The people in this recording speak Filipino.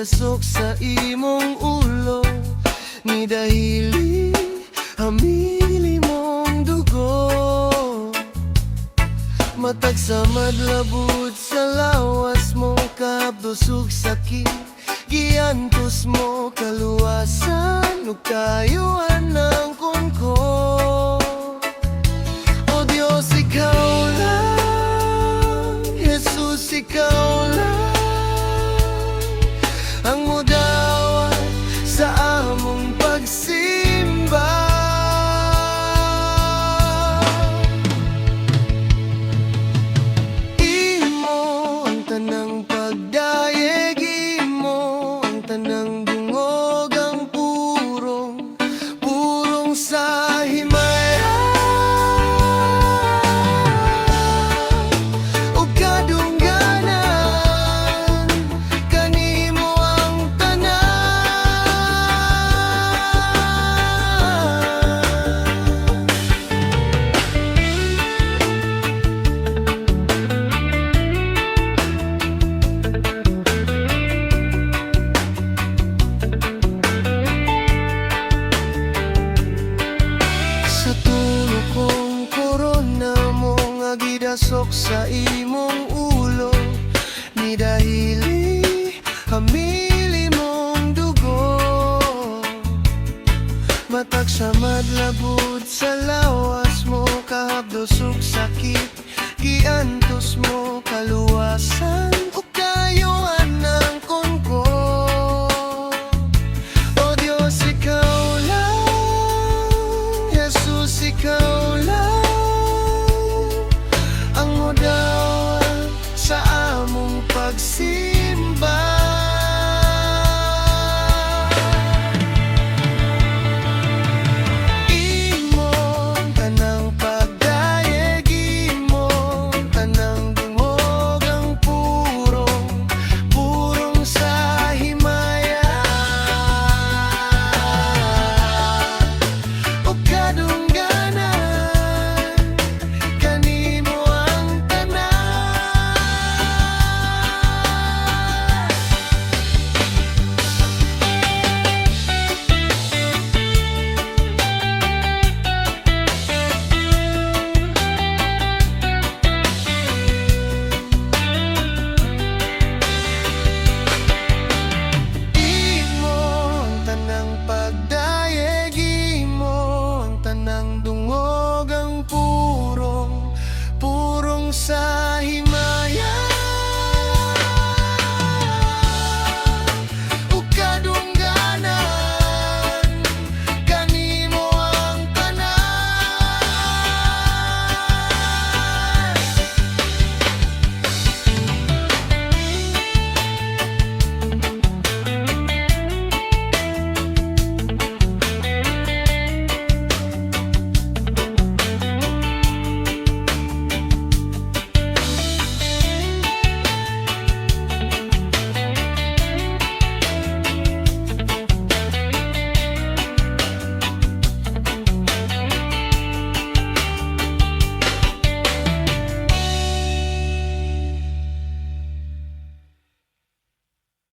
gidasok sa imong ulo, ni dahili hamili mong dugo. Matag sa madlabud sa lawas mo, kabdusog sakit, giantos mo kaluwasan, ug kayuan ng kunko. O Diyos, ikaw lang, Jesus, ikaw lang ang mudawat sa among pagsimba. Imo ang tanang pagdayeg, imo ang tanang dungog, ang purong sa himaya. O kadungganan, kanimo ang gidasok sa imong ulo, ni dahili hamili mong dugo. Matag sa madlabud sa lawas mo, kahabdosog sakit, giantos mo kaluwasan,